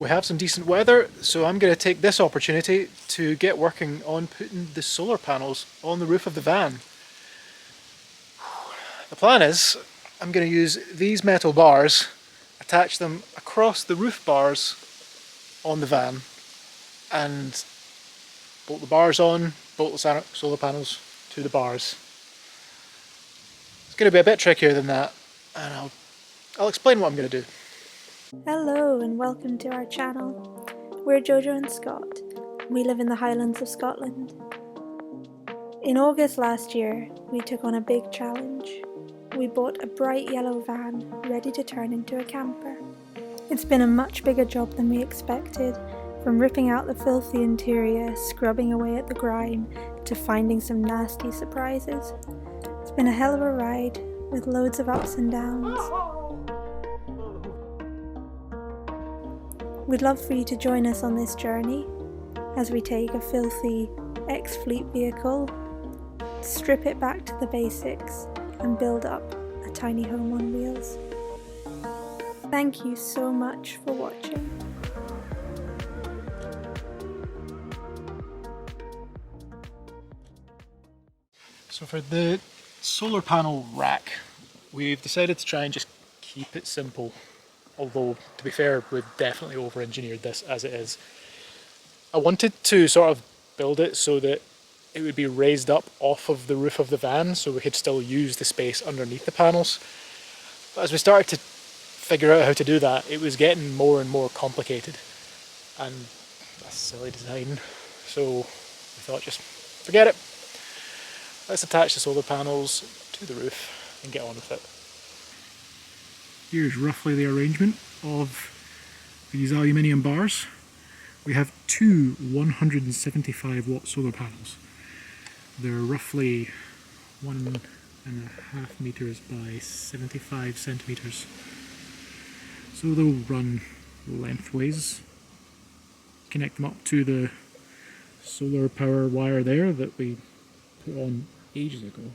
We have some decent weather, so I'm going to take this opportunity to get working on putting the solar panels on the roof of the van. The plan is I'm going to use these metal bars, attach them across the roof bars on the van, and bolt the bars on, bolt the solar panels to the bars. It's going to be a bit trickier than that, and I'll explain what I'm going to do. Hello and welcome to our channel. We're Jojo and Scott. We live in the Highlands of Scotland. In August last year, we took on a big challenge. We bought a bright yellow van ready to turn into a camper. It's been a much bigger job than we expected, from ripping out the filthy interior, scrubbing away at the grime, to finding some nasty surprises. It's been a hell of a ride, with loads of ups and downs. We'd love for you to join us on this journey as we take a filthy ex-fleet vehicle, strip it back to the basics, and build up a tiny home on wheels. Thank you so much for watching. So for the solar panel rack, we've decided to try and just keep it simple. Although, to be fair, we've definitely over-engineered this as it is. I wanted to sort of build it so that it would be raised up off of the roof of the van so we could still use the space underneath the panels. But as we started to figure out how to do that, it was getting more and more complicated. And that's a silly design. So we thought, just forget it. Let's attach the solar panels to the roof and get on with it. Here's roughly the arrangement of these aluminium bars. We have two 175 watt solar panels. They're roughly 1.5 meters by 75 centimeters. So they'll run lengthways. Connect them up to the solar power wire there that we put on ages ago.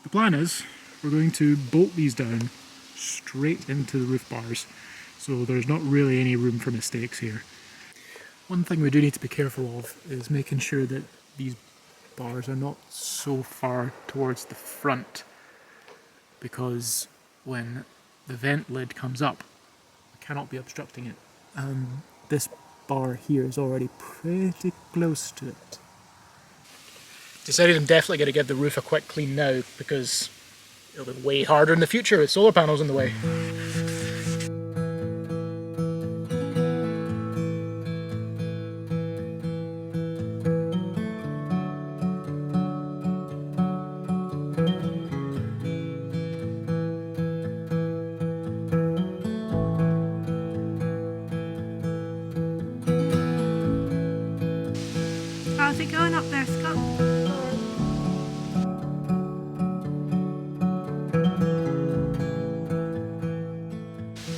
The plan is we're going to bolt these down straight into the roof bars, so there's not really any room for mistakes here. One thing we do need to be careful of is making sure that these bars are not so far towards the front, because when the vent lid comes up, we cannot be obstructing it. This bar here is already pretty close to it. Decided I'm definitely going to give the roof a quick clean now, because it'll be way harder in the future with solar panels in the way. How's it going up there, Scott?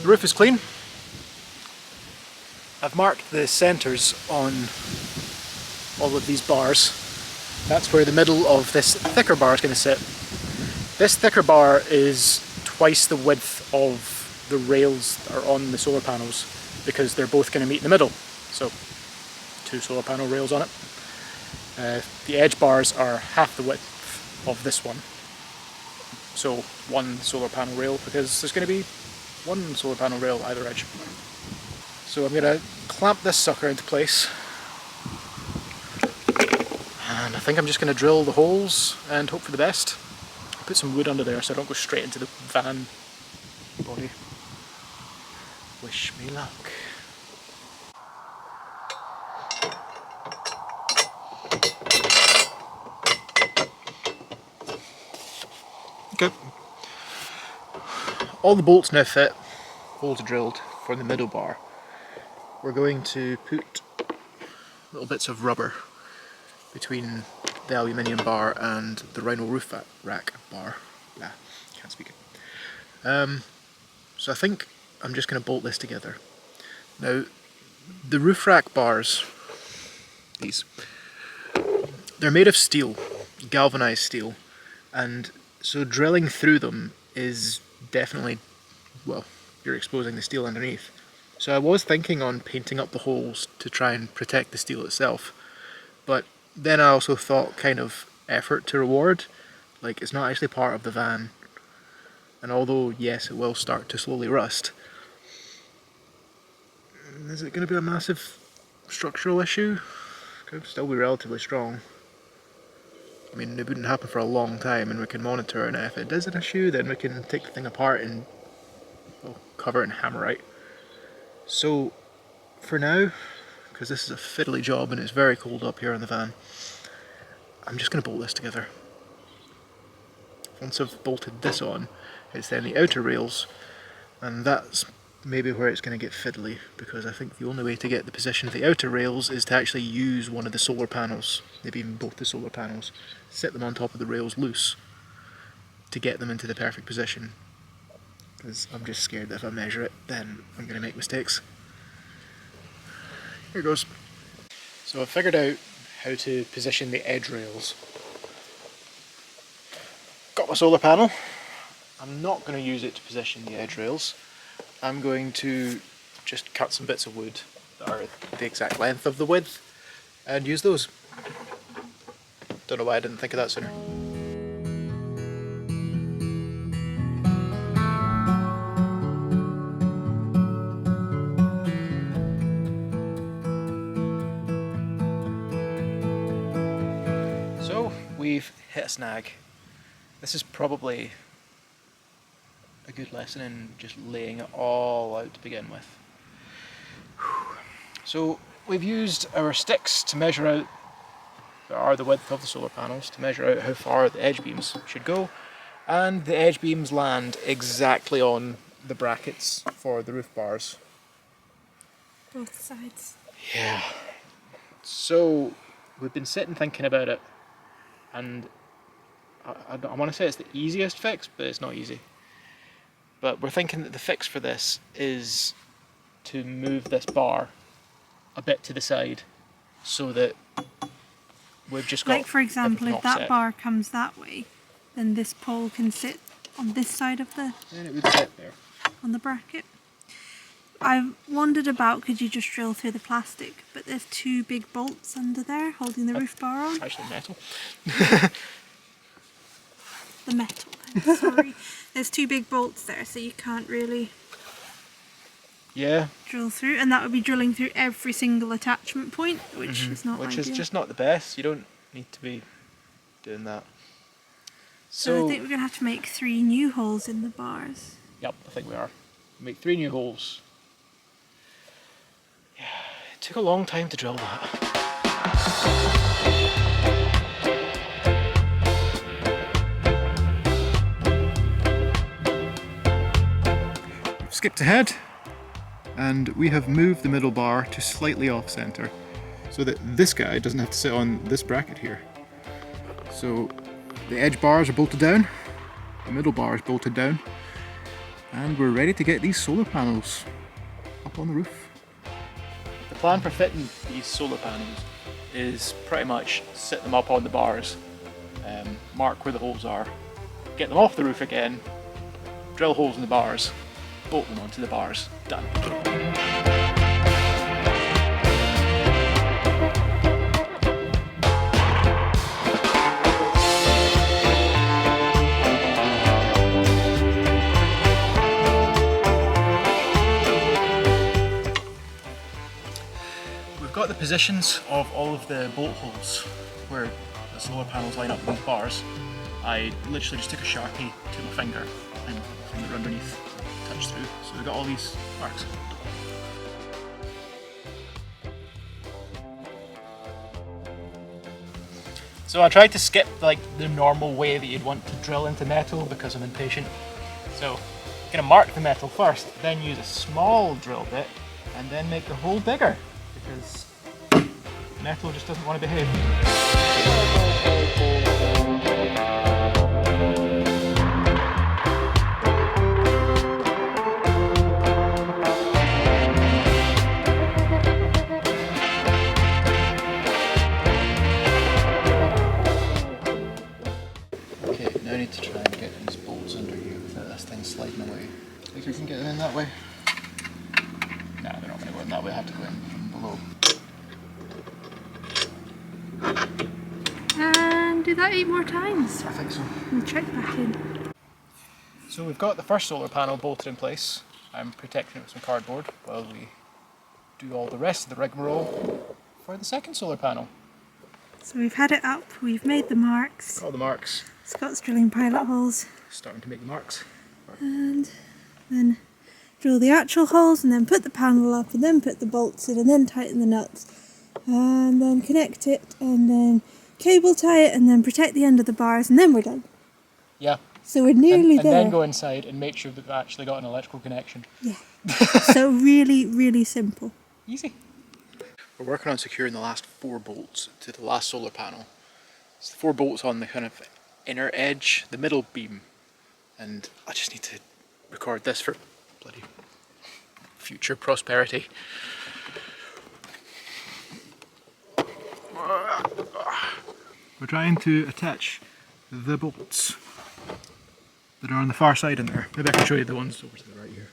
The roof is clean. I've marked the centres on all of these bars. That's where the middle of this thicker bar is going to sit. This thicker bar is twice the width of the rails that are on the solar panels, because they're both going to meet in the middle. So, two solar panel rails on it. The edge bars are half the width of this one. So one solar panel rail, because there's going to be one solar panel rail either edge. So I'm going to clamp this sucker into place, and I think I'm just going to drill the holes and hope for the best. Put some wood under there so I don't go straight into the van body. Wish me luck. Okay. All the bolts now fit, holes drilled for the middle bar. We're going to put little bits of rubber between the aluminium bar and the Rhino roof rack bar. Can't speak it. So I think I'm just going to bolt this together. Now, the roof rack bars, they're made of steel, galvanized steel, and so drilling through them is definitely, well, you're exposing the steel underneath. So I was thinking on painting up the holes to try and protect the steel itself, but then I also thought kind of effort to reward, like it's not actually part of the van, and although yes it will start to slowly rust, is it going to be a massive structural issue? It could still be relatively strong. I mean, it wouldn't happen for a long time and we can monitor it, and if it is an issue then we can take the thing apart and cover it in hammerite. So for now, because this is a fiddly job and it's very cold up here in the van, I'm just going to bolt this together. Once I've bolted this on, it's then the outer rails, and that's maybe where it's going to get fiddly, because I think the only way to get the position of the outer rails is to actually use one of the solar panels, maybe even both the solar panels, set them on top of the rails loose to get them into the perfect position, because I'm just scared that if I measure it then I'm going to make mistakes. Here goes. So I've figured out how to position the edge rails. Got my solar panel. I'm not going to use it to position the edge rails. I'm going to just cut some bits of wood that are the exact length of the width and use those. Don't know why I didn't think of that sooner. So we've hit a snag. This is probably a good lesson in just laying it all out to begin with. So we've used our sticks to measure out the width of the solar panels, to measure out how far the edge beams should go, and the edge beams land exactly on the brackets for the roof bars. Both sides. Yeah. So we've been sitting thinking about it, and I want to say it's the easiest fix, but it's not easy. But we're thinking that the fix for this is to move this bar a bit to the side so that we've just got, like for example, if offset. that bar comes that way, then this pole can sit on this side of the, Then it would sit there. on the bracket. I've wondered about, could you just drill through the plastic, but there's two big bolts under there holding the roof bar on. It's actually metal. The metal, sorry. There's two big bolts there, so you can't really Yeah. drill through, and that would be drilling through every single attachment point, which is not Which ideal. is just not the best. You don't need to be doing that. So I think we're going to have to make 3 new holes in the bars. Yep, I think we are. Make 3 new holes. Yeah, it took a long time to drill that. Skipped ahead, and we have moved the middle bar to slightly off center so that this guy doesn't have to sit on this bracket here. So the edge bars are bolted down, the middle bar is bolted down, and we're ready to get these solar panels up on the roof. The plan for fitting these solar panels is pretty much sit them up on the bars, mark where the holes are, get them off the roof again, drill holes in the bars, bolt them onto the bars, done. We've got the positions of all of the bolt holes where the solar panels line up with these bars. I literally just took a Sharpie to my finger and finger underneath, touch through. So we've got all these marks. So I tried to skip like the normal way that you'd want to drill into metal because I'm impatient. So I'm gonna mark the metal first, then use a small drill bit, and then make the hole bigger because metal just doesn't want to behave. Okay, now I need to try and get these bolts under here without this thing sliding away. Think we can get them in that way? No. do that 8 more times. I think so. We'll check back in. So we've got the first solar panel bolted in place. I'm protecting it with some cardboard while we do all the rest of the rigmarole for the second solar panel. So we've had it up, we've made the marks. All the marks. Scott's drilling pilot holes. Starting to make the marks. And then drill the actual holes and then put the panel up and then put the bolts in and then tighten the nuts. And then connect it and then cable tie it and then protect the end of the bars and then we're done. Yeah. So we're nearly and there. then go inside and make sure that we've actually got an electrical connection. Yeah. So really, really simple. Easy. We're working on securing the last 4 bolts to the last solar panel. It's the 4 bolts on the kind of inner edge, the middle beam. And I just need to record this for bloody future prosperity. We're trying to attach the bolts that are on the far side in there. Maybe I can show you the ones over to the right here.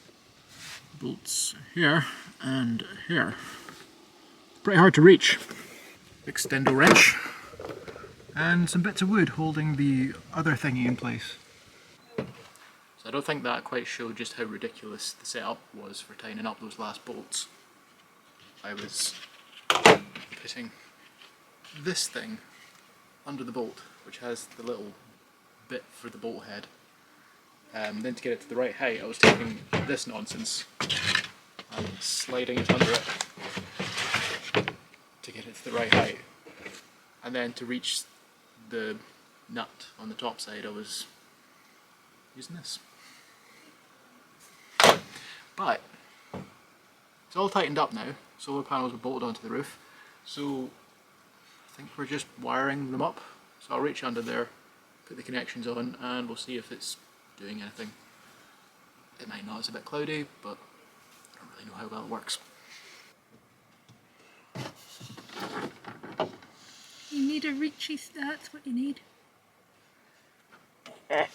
Bolts here and here. Pretty hard to reach. Extendo wrench and some bits of wood holding the other thingy in place. So I don't think that quite showed just how ridiculous the setup was for tightening up those last bolts. I was putting this thing under the bolt, which has the little bit for the bolt head. Then to get it to the right height, I was taking this nonsense and sliding it under it to get it to the right height. And then to reach the nut on the top side, I was using this. But it's all tightened up now. Solar panels are bolted onto the roof, so I think we're just wiring them up. So I'll reach under there, put the connections on, and we'll see if it's doing anything. It might not, it's a bit cloudy, but I don't really know how well it works. You need a reachy, that's what you need. Got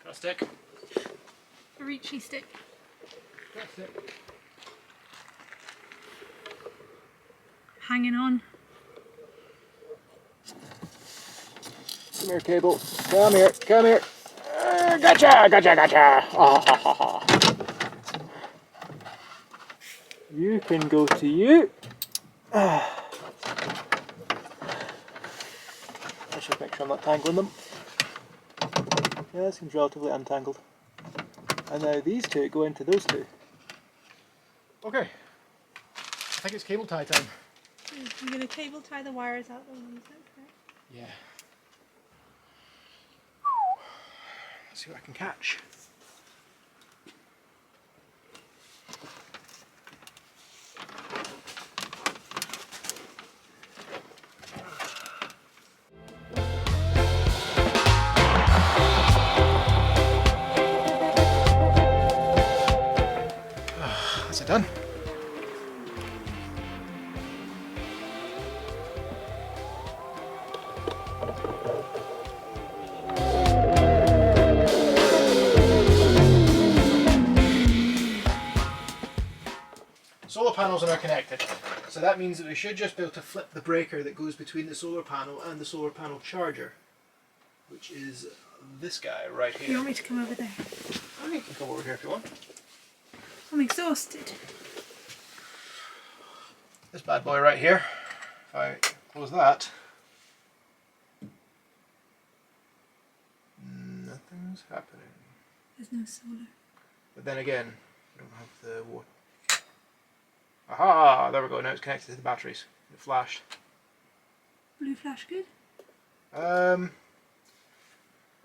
a stick? A reachy stick. Got a stick. Hanging on. Come here, cable. Come here, come here. Gotcha, gotcha, gotcha. Oh. You can go to you. Let's just make sure I'm not tangling them. Yeah, that seems relatively untangled. And now these two go into those two. Okay. I think it's cable tie time. You're going to cable tie the wires out the ones, is that correct? Yeah. Let's see what I can catch. That's it done. Solar panels are now connected, so that means that we should just be able to flip the breaker that goes between the solar panel and the solar panel charger, which is this guy right here. You want me to come over there? Oh, you can come over here if you want. I'm exhausted. This bad boy right here, if I close that, nothing's happening. There's no solar. But then again, I don't have the water. Aha! There we go, now it's connected to the batteries. It flashed. Blue flash good?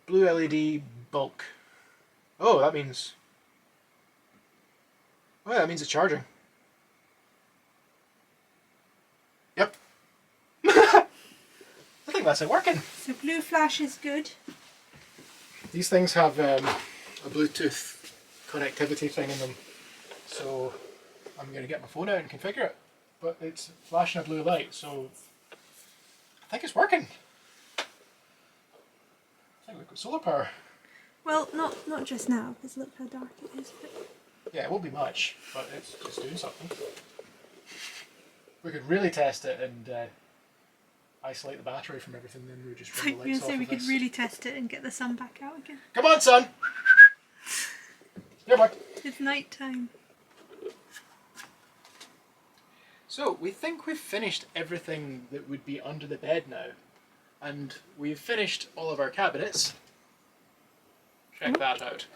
Blue LED bulk. Oh, that means... Oh yeah, that means it's charging. Yep. I think that's it working. So blue flash is good. These things have a Bluetooth connectivity thing in them, so I'm going to get my phone out and configure it, but it's flashing a blue light, so I think it's working. I think we've got solar power. Well, not just now, because look how dark it is. But... Yeah, it won't be much, but it's doing something. We could really test it and isolate the battery from everything, then we just So run the you lights off say we of could this. really test it and get the sun back out again. Come on, son! Here, Mark. It's night time. So, we think we've finished everything that would be under the bed now. And we've finished all of our cabinets. Check that out.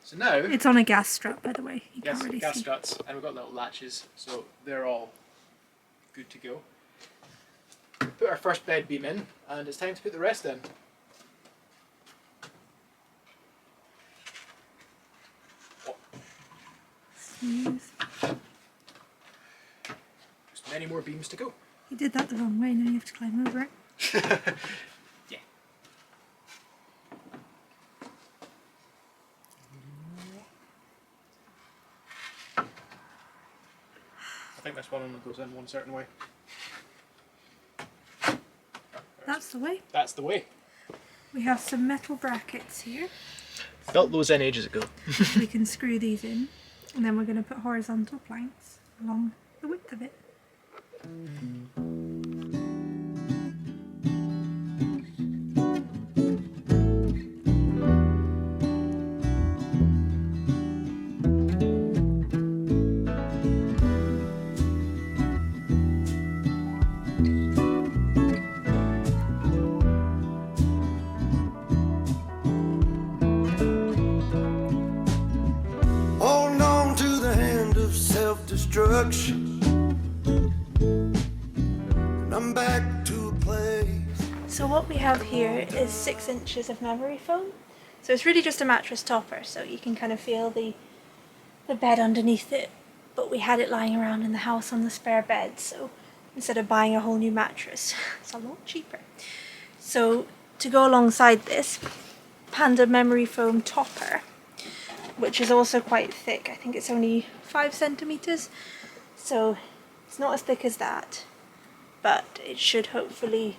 So now... It's on a gas strap, by the way. You Yes, can't really gas see. struts, and we've got little latches, so they're all good to go. Put our first bed beam in, and it's time to put the rest in. Smooth. Just many more beams to go. You did that the wrong way, now you have to climb over it. Yeah. I think this one only goes in one certain way. That's the way. That's the way. We have some metal brackets here. Built those in ages ago. We can screw these in, and then we're going to put horizontal planks along the width of it. Hold on to the hand of self-destruction, and I'm back to a place. So what we have here is 6 inches of memory foam. So it's really just a mattress topper, so you can kind of feel the bed underneath it. But we had it lying around in the house on the spare bed, so instead of buying a whole new mattress, it's a lot cheaper. So to go alongside this, Panda memory foam topper, which is also quite thick. I think it's only 5 centimeters, so it's not as thick as that, but it should hopefully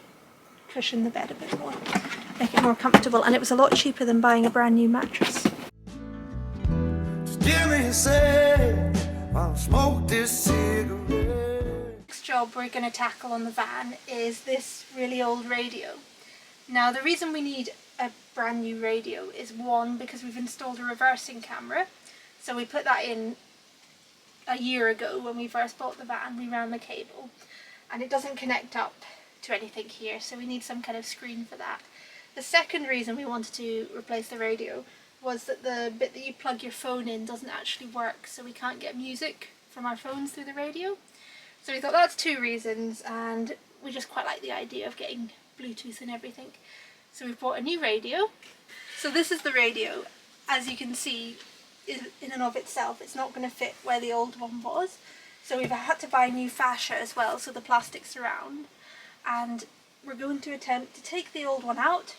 cushion the bed a bit more, make it more comfortable, and it was a lot cheaper than buying a brand new mattress. Just give me a sec while I smoke this cigarette. Next job we're going to tackle on the van is this really old radio. Now the reason we need a brand new radio is, one, because we've installed a reversing camera. So we put that in a year ago when we first bought the van. We ran the cable and it doesn't connect up to anything here, so we need some kind of screen for that. The second reason we wanted to replace the radio was that the bit that you plug your phone in doesn't actually work, so we can't get music from our phones through the radio. So we thought that's 2 reasons, and we just quite like the idea of getting Bluetooth and everything. So we've bought a new radio. So this is the radio. As you can see, in and of itself, it's not going to fit where the old one was. So we've had to buy new fascia as well, so the plastic's around. And we're going to attempt to take the old one out,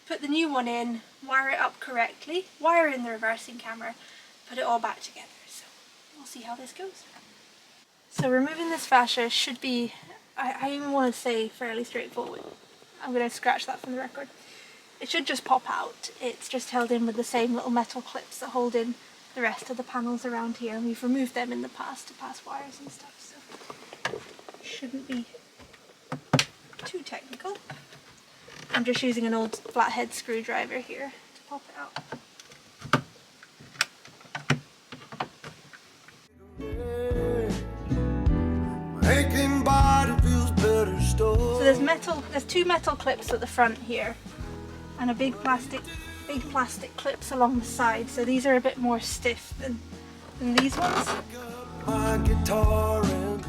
put the new one in, wire it up correctly, wire in the reversing camera, put it all back together. So we'll see how this goes. So removing this fascia should be, I even want to say, fairly straightforward. I'm going to scratch that from the record. It should just pop out. It's just held in with the same little metal clips that hold in the rest of the panels around here, and we've removed them in the past to pass wires and stuff, so shouldn't be too technical. I'm just using an old flathead screwdriver here to pop it out. Aching body feels better still. So there's 2 metal clips at the front here, and a big plastic clips along the side. So these are a bit more stiff than these ones. My guitar and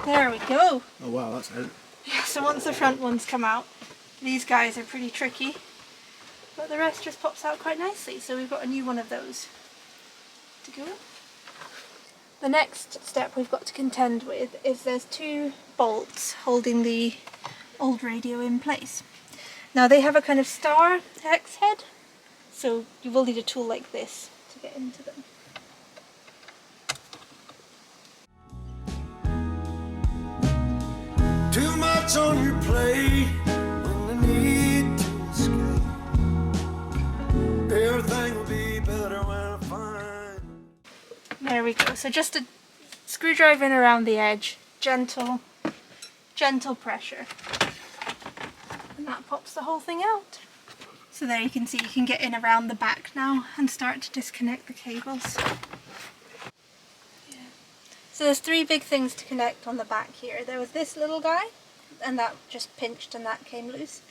There we go. Oh wow, that's out. Yeah, so once the front ones come out, these guys are pretty tricky, but the rest just pops out quite nicely. So we've got a new one of those to go. The next step we've got to contend with is there's 2 bolts holding the old radio in place. Now they have a kind of star hex head, so you will need a tool like this to get into them. too much on your plate when the need to escape. Everything will be better when I find. There we go. So just a screwdriver in around the edge, gentle pressure. And that pops the whole thing out. So there you can see you can get in around the back now and start to disconnect the cables. Yeah. So there's three big things to connect on the back here. There was this little guy, and that just pinched and that came loose.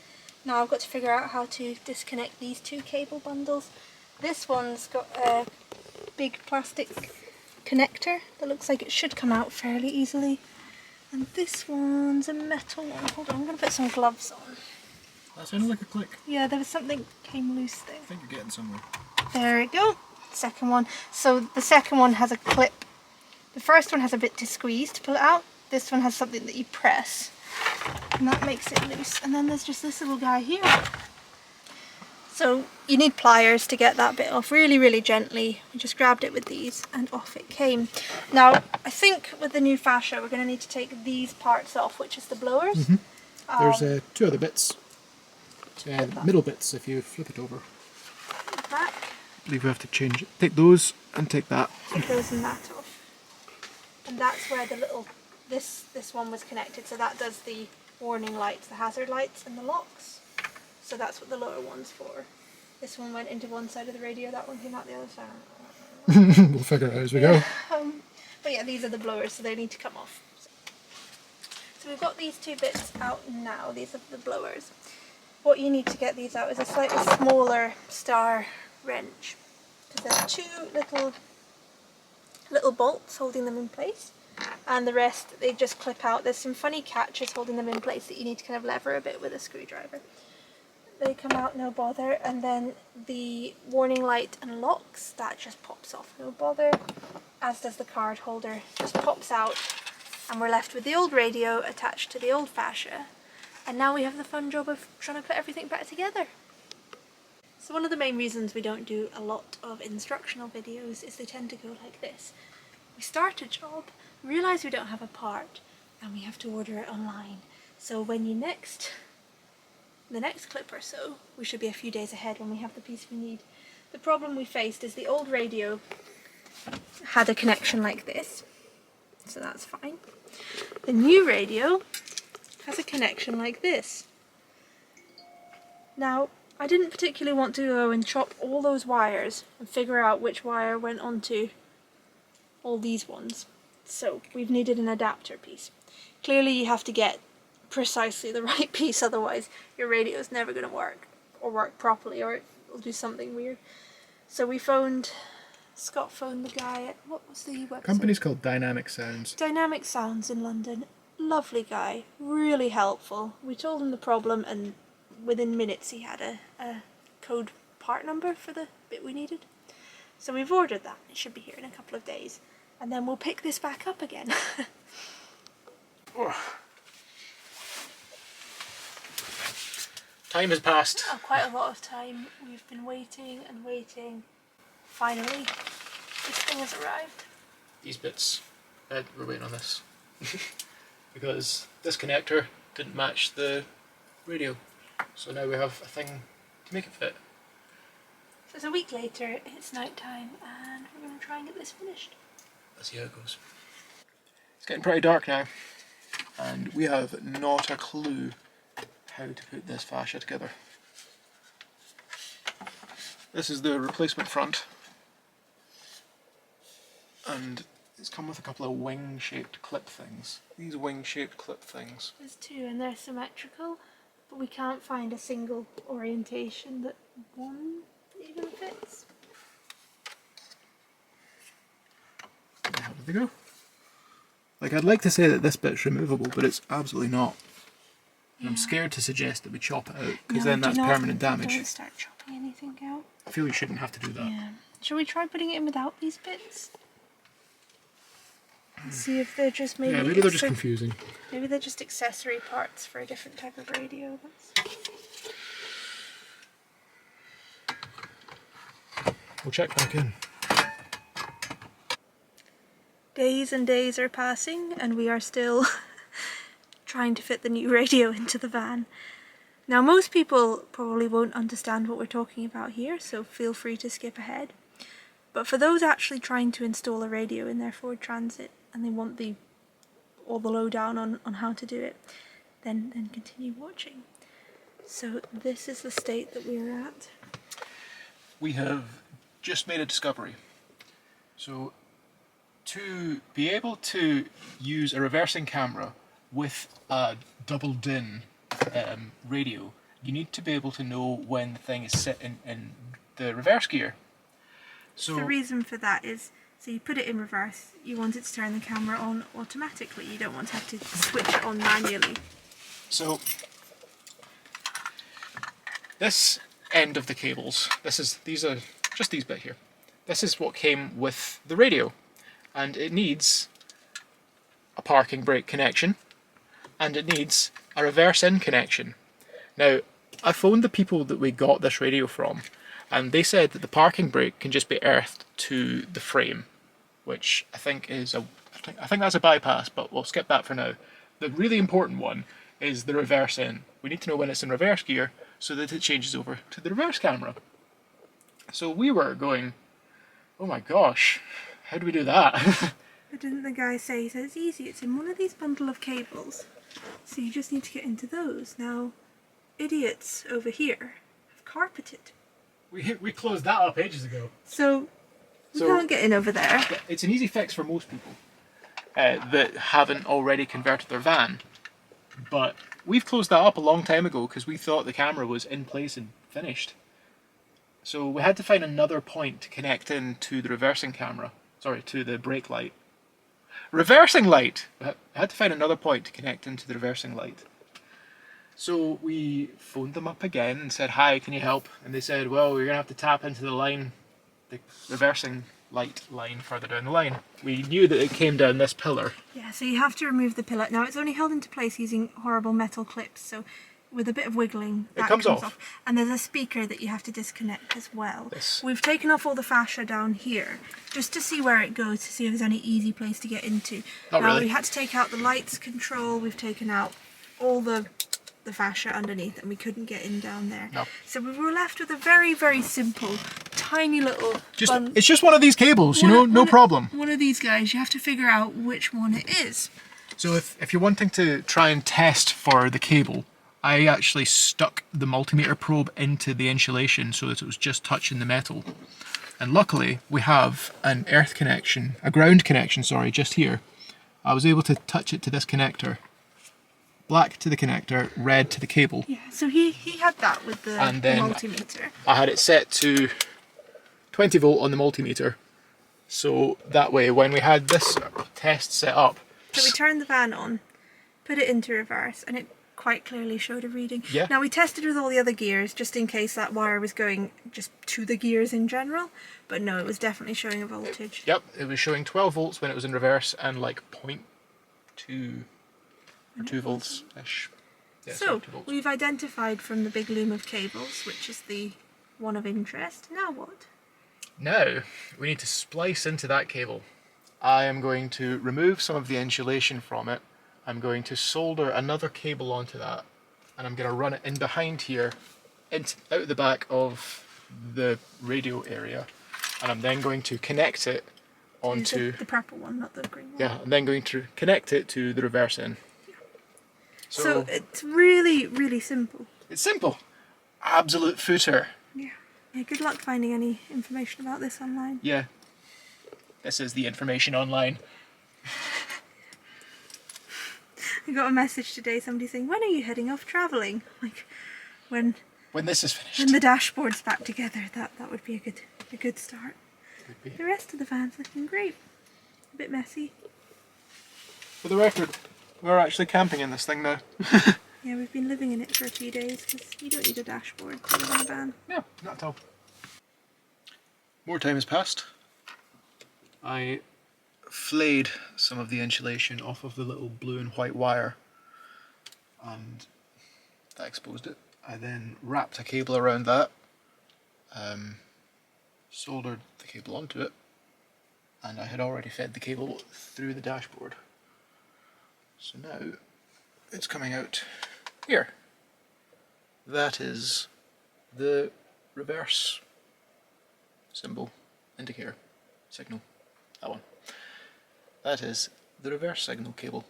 Now I've got to figure out how to disconnect these two cable bundles. This one's got a big plastic connector that looks like it should come out fairly easily. And this one's a metal one. Hold on, I'm going to put some gloves on. That sounded like a click. Yeah, there was something came loose there. I think you're getting somewhere. There we go. Second one. So the second one has a clip. The first one has a bit to squeeze to pull it out. This one has something that you press. And that makes it loose. And then there's just this little guy here. So you need pliers to get that bit off really, really gently. We just grabbed it with these and off it came. Now, I think with the new fascia we're going to need to take these parts off, which is the blowers. There's two other bits. Middle bits if you flip it over. Back. I believe we have to change it. Take those and take that. Take those and that off. And that's where the little, this one was connected, so that does the warning lights, the hazard lights and the locks. So that's what the lower one's for. This one went into one side of the radio, that one came out the other side. We'll figure it out as we go. But yeah, these are the blowers, so they need to come off. So we've got these two bits out now, these are the blowers. What you need to get these out is a slightly smaller star wrench. Because there's two little bolts holding them in place. And the rest, they just clip out. There's some funny catches holding them in place that you need to kind of lever a bit with a screwdriver. They come out, no bother. And then the warning light and locks, that just pops off, no bother. As does the card holder, just pops out. And we're left with the old radio attached to the old fascia. And now we have the fun job of trying to put everything back together. So one of the main reasons we don't do a lot of instructional videos is they tend to go like this. We start a job, realise we don't have a part, and we have to order it online. So when the next clip or so, we should be a few days ahead when we have the piece we need. The problem we faced is the old radio had a connection like this, so that's fine. The new radio has a connection like this. Now, I didn't particularly want to go and chop all those wires and figure out which wire went onto all these ones. So we've needed an adapter piece. Clearly you have to get precisely the right piece, otherwise your radio is never going to work, or work properly, or it'll do something weird. So Scott phoned the guy at, what was the website? Company's called Dynamic Sounds. Dynamic Sounds in London. Lovely guy, really helpful. We told him the problem and within minutes he had a code part number for the bit we needed. So we've ordered that. It should be here in a couple of days. And then we'll pick this back up again. Time has passed. Oh, quite a lot of time. We've been waiting and waiting. Finally, this thing has arrived. These bits, we're waiting on this. Because this connector didn't match the radio. So now we have a thing to make it fit. So it's a week later, it's night time, and we're going to try and get this finished. Let's see how it goes. It's getting pretty dark now, and we have not a clue how to put this fascia together. This is the replacement front, and it's come with a couple of wing-shaped clip things. These wing-shaped clip things. There's two, and they're symmetrical, but we can't find a single orientation that one even fits. How did they go? Like, I'd like to say that this bit's removable, but it's absolutely not. And I'm scared to suggest that we chop it out, because then that's permanent damage. Don't start chopping anything out. I feel you shouldn't have to do that. Yeah. Shall we try putting it in without these bits? See if they're just maybe... Yeah, maybe they're just confusing. Maybe they're just accessory parts for a different type of radio. We'll check back in. Days and days are passing, and we are still trying to fit the new radio into the van. Now, most people probably won't understand what we're talking about here, so feel free to skip ahead. But for those actually trying to install a radio in their Ford Transit, and they want the all the lowdown on how to do it, then continue watching. So this is the state that we're at. We have just made a discovery. So to be able to use a reversing camera with a double DIN radio, you need to be able to know when the thing is set in the reverse gear. So The reason for that is, so you put it in reverse, you want it to turn the camera on automatically. You don't want to have to switch it on manually. So this end of the cables, these are just these bit here. This is what came with the radio, and it needs a parking brake connection, and it needs a reverse in connection. Now, I phoned the people that we got this radio from, and they said that the parking brake can just be earthed to the frame, which I think is I think that's a bypass, but we'll skip that for now. The really important one is the reverse in. We need to know when it's in reverse gear so that it changes over to the reverse camera. So we were going, oh my gosh, how do we do that? But didn't the guy say, he said it's easy, it's in one of these bundle of cables. So you just need to get into those. Now, idiots over here have carpeted. We closed that up ages ago. So we can't get in over there. It's an easy fix for most people that haven't already converted their van. But we've closed that up a long time ago because we thought the camera was in place and finished. So we had to find another point to connect in to the reversing camera. Sorry, to the brake light. Reversing light! We had to find another point to connect into the reversing light. So we phoned them up again and said, hi, can you help? And they said, well, you're going to have to tap into the line, the reversing light line further down the line. We knew that it came down this pillar. Yeah, so you have to remove the pillar. Now it's only held into place using horrible metal clips, so with a bit of wiggling that comes off. And there's a speaker that you have to disconnect as well. Yes. We've taken off all the fascia down here just to see where it goes, to see if there's any easy place to get into. Not now really. we had to take out the lights control, we've taken out all the fascia underneath, and we couldn't get in down there. No. So we were left with a very, very simple, tiny little It's just one of these cables, no problem. One of these guys, you have to figure out which one it is. So if you're wanting to try and test for the cable, I actually stuck the multimeter probe into the insulation so that it was just touching the metal. And luckily we have an earth connection, a ground connection, sorry, just here. I was able to touch it to this connector. Black to the connector, red to the cable. Yeah, so he had that with the multimeter. I had it set to 20 volt on the multimeter. So that way when we had this test set up... So we turned the van on, put it into reverse, and it quite clearly showed a reading. Yeah. Now we tested with all the other gears just in case that wire was going just to the gears in general, but no, it was definitely showing a voltage. Yep, it was showing 12 volts when it was in reverse and like 0.2 or 2 volts-ish. Yeah, So 2 volts. we've identified from the big loom of cables, which is the one of interest. Now what? Now we need to splice into that cable. I am going to remove some of the insulation from it. I'm going to solder another cable onto that, and I'm going to run it in behind here, out the back of the radio area, and I'm then going to connect it onto... The purple one, not the green one. Yeah, I'm then going to connect it to the reverse in. So it's really, really simple. It's simple. Absolute footer. Yeah. Yeah, good luck finding any information about this online. Yeah. This is the information online. I got a message today, somebody saying, when are you heading off travelling? Like, when this is finished. when the dashboard's back together, that would be a good start. Could be. The rest of the van's looking great. A bit messy. For the record, we're actually camping in this thing now. Yeah, we've been living in it for a few days because you don't need a dashboard to live in a van. No, not at all. More time has passed. I flayed some of the insulation off of the little blue and white wire, and that exposed it. I then wrapped a cable around that, soldered the cable onto it, and I had already fed the cable through the dashboard. So now it's coming out here. That is the reverse symbol, indicator, signal, that one. That is the reverse signal cable.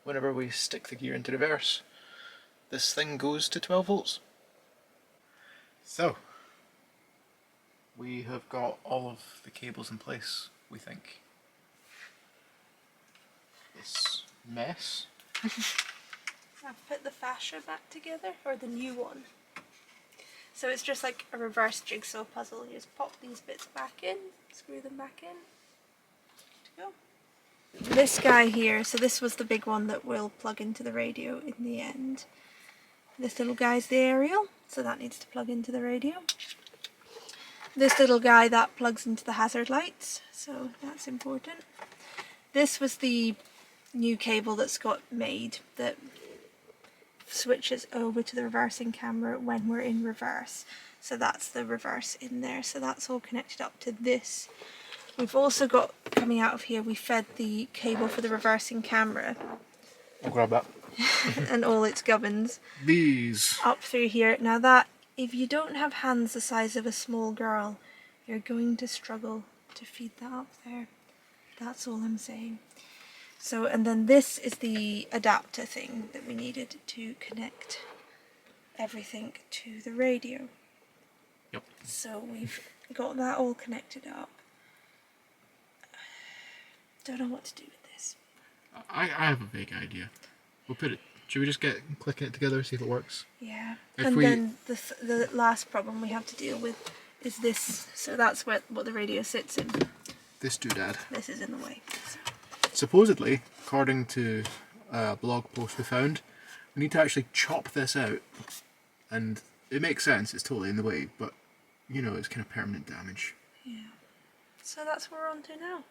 whenever we stick the gear into reverse, this thing goes to 12 volts. So, we have got all of the cables in place, we think. This mess. I've put the fascia back together, or the new one. So it's just like a reverse jigsaw puzzle. You just pop these bits back in, screw them back in, to go. This guy here, so this was the big one that will plug into the radio in the end. This little guy's the aerial, so that needs to plug into the radio. This little guy, that plugs into the hazard lights, so that's important. This was the new cable that Scott made that switches over to the reversing camera when we're in reverse. So that's the reverse in there, so that's all connected up to this. We've also got, coming out of here, we fed the cable for the reversing camera. I'll grab that. And all its gubbins. These. Up through here. Now that, if you don't have hands the size of a small girl, you're going to struggle to feed that up there. That's all I'm saying. So, and then this is the adapter thing that we needed to connect everything to the radio. Yep. So we've got that all connected up. Don't know what to do with this. I have a vague idea. We'll put it. Should we just get clicking it together, see if it works? Yeah. If and we... then the last problem we have to deal with is this. So that's what the radio sits in. This doodad. This is in the way. So. Supposedly, according to a blog post we found, we need to actually chop this out. And it makes sense, it's totally in the way, but you know, it's kind of permanent damage. Yeah. So that's what we're on to now.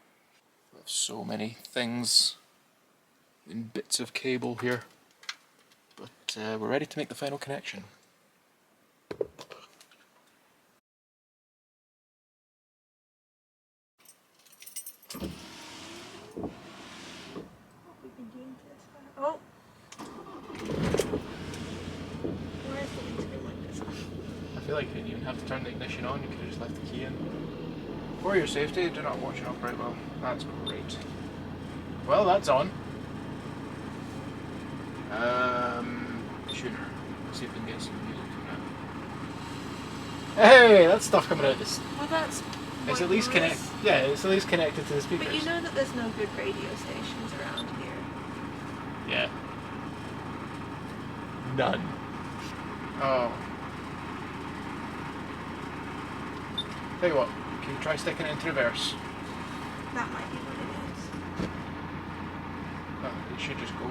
We have so many things in bits of cable here. But we're ready to make the final connection. Oh! Where's the internet? I feel like you didn't even have to turn the ignition on, you could have just left the key in. For your safety, do not watch it operate well. That's great. Well, that's on. Tuner. Let's see if we can get some music from that. Hey, that's stuff coming out this. Well, that's. It's at least connect. Yeah, it's at least connected to the speakers. But you know that there's no good radio stations around here. Yeah. None. Oh. Tell you what, can you try sticking it into reverse? That might be what it is. Oh, it should just go.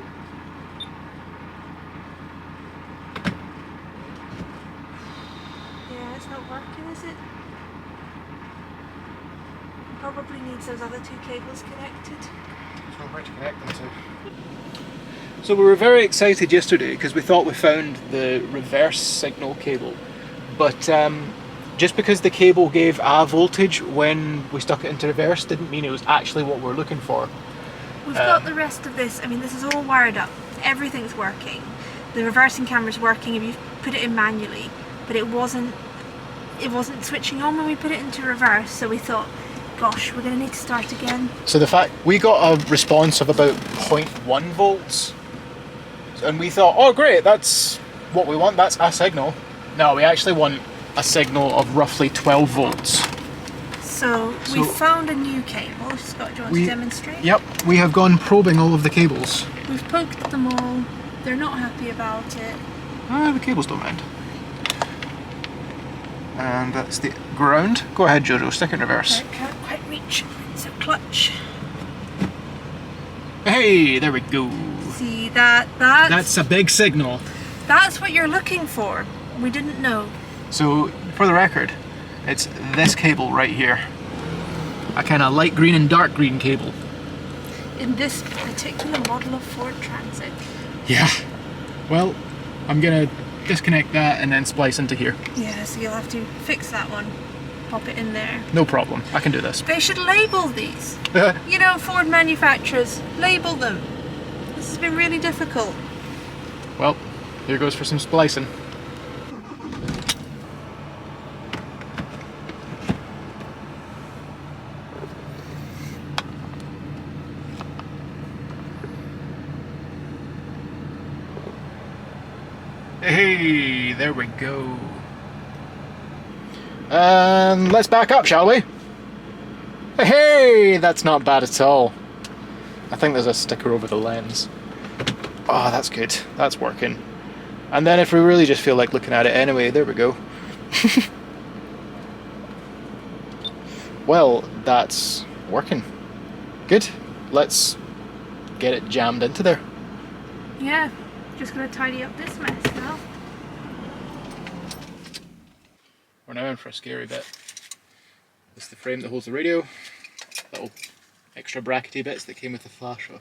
Yeah, it's not working, is it? Probably needs those other two cables connected. There's nowhere to connect them to. So we were very excited yesterday because we thought we found the reverse signal cable, but just because the cable gave a voltage when we stuck it into reverse didn't mean it was actually what we're looking for. We've got the rest of this. I mean, this is all wired up. Everything's working. The reversing camera's working if you put it in manually, but it wasn't switching on when we put it into reverse, so we thought, gosh, we're going to need to start again. So the fact we got a response of about 0.1 volts, and we thought, oh great, that's what we want, that's a signal. No, we actually want a signal of roughly 12 volts. So we found a new cable. Scott, do you want to demonstrate? Yep, we have gone probing all of the cables. We've poked them all. They're not happy about it. The cables don't mind. And that's the ground. Go ahead, Jojo, stick it in reverse. I can't quite reach. It's a clutch. Hey, there we go. See that's a big signal. That's what you're looking for. We didn't know. So, for the record, it's this cable right here. A kind of light green and dark green cable. In this particular model of Ford Transit. Yeah. Well, I'm gonna disconnect that and then splice into here. Yeah, so you'll have to fix that one. Pop it in there. No problem. I can do this. They should label these. You know, Ford manufacturers, label them. This has been really difficult. Well, here goes for some splicing. Hey, there we go. And let's back up, shall we? Hey, that's not bad at all. I think there's a sticker over the lens. Oh, that's good. That's working. And then if we really just feel like looking at it anyway, there we go. Well, that's working. Good. Let's get it jammed into there. Yeah, just gonna tidy up this mess now. We're now in for a scary bit. This is the frame that holds the radio. Little extra brackety bits that came with the fascia.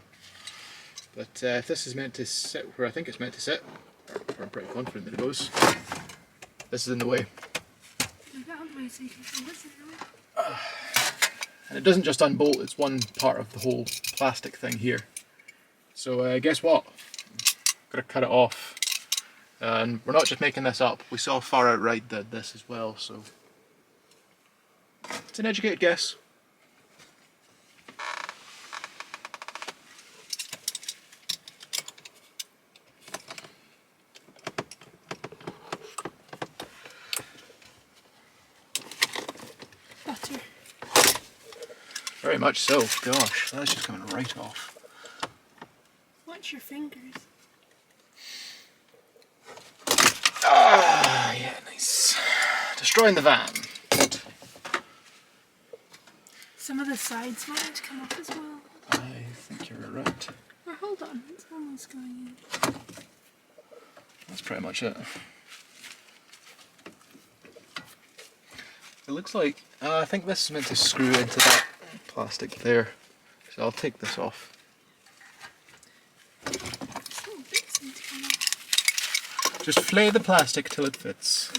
But if this is meant to sit where I think it's meant to sit, or I'm pretty confident that it goes, this is in the way. Move it out of the way so you can see what's in the way. And it doesn't just unbolt, it's one part of the whole plastic thing here. So guess what? Gotta cut it off. And we're not just making this up, we saw Far Out Right did this as well, so it's an educated guess. Butter. Very much so. Gosh, that's just coming right off. Watch your fingers. Ah, yeah, nice. Destroying the van. Some of the sides might come up as well. I think you're right. Or hold on, it's almost going in. That's pretty much it. It looks like, I think this is meant to screw into that plastic there. So I'll take this off. Little bits need to come off. Just flay the plastic till it fits.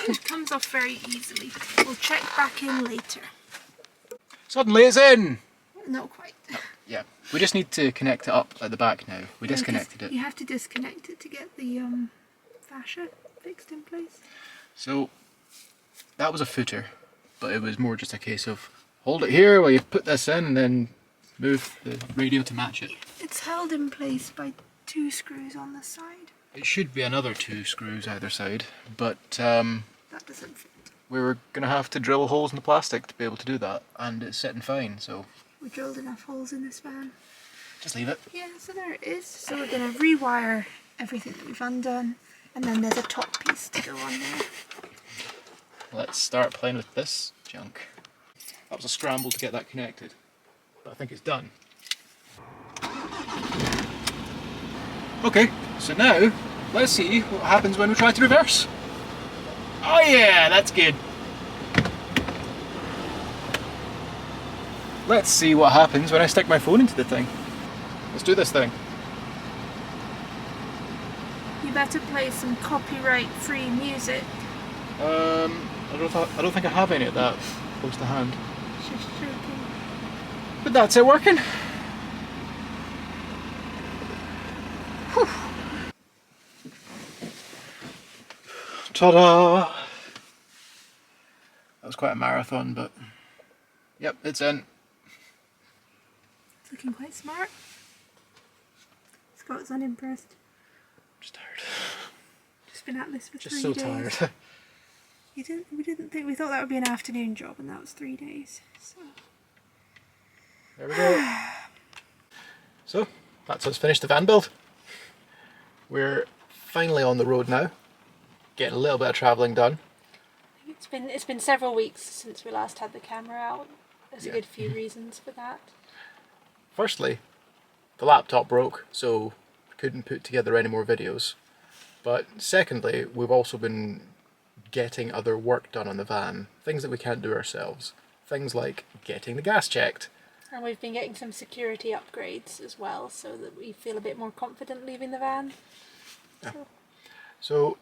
It comes off very easily. We'll check back in later. Suddenly it's in! Not quite. Yeah, we just need to connect it up at the back now. We disconnected it. You have to disconnect it to get the fascia fixed in place. So, that was a footer, but it was more just a case of hold it here while you put this in and then move the radio to match it. It's held in place by 2 screws on the side. It should be another 2 screws either side, but That doesn't fit. we were going to have to drill holes in the plastic to be able to do that, and it's sitting fine, so We drilled enough holes in this van. just leave it. Yeah, so there it is. So we're going to rewire everything that we've undone, and then there's a top piece to go on there. Let's start playing with this junk. That was a scramble to get that connected, but I think it's done. Okay, so now let's see what happens when we try to reverse. Oh yeah, that's good. Let's see what happens when I stick my phone into the thing. Let's do this thing. You better play some copyright-free music. I don't think I have any of that close to hand. Just joking. But that's it working. Whew. Ta-da! That was quite a marathon, but yep, it's in. It's looking quite smart. Scott's unimpressed. Just tired. Just been at this for Just 3 so days. tired. We thought that would be an afternoon job, and that was 3 days. So. There we go. So, that's us finished the van build. We're finally on the road now. Getting a little bit of travelling done. It's been several weeks since we last had the camera out. There's Yeah. a good few reasons for that. Firstly, the laptop broke, so we couldn't put together any more videos. But secondly, we've also been getting other work done on the van, things that we can't do ourselves. Things like getting the gas checked. And we've been getting some security upgrades as well, so that we feel a bit more confident leaving the van. Yeah. So,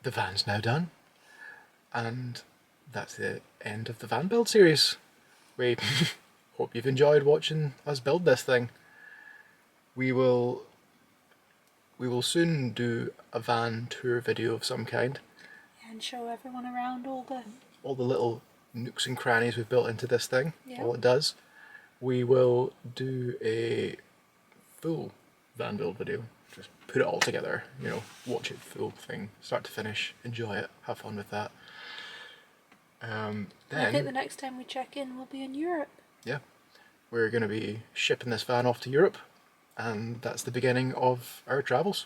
the van's now done. And that's the end of the van build series. We hope you've enjoyed watching us build this thing. We will soon do a van tour video of some kind. And show everyone around all the Little nooks and crannies we've built into this thing, Yeah. all it does. We will do a full van build video. Just put it all together, you know, watch it full thing, start to finish, enjoy it, have fun with that. Then I think the next time we check in will be in Europe. Yeah, we're going to be shipping this van off to Europe, and that's the beginning of our travels.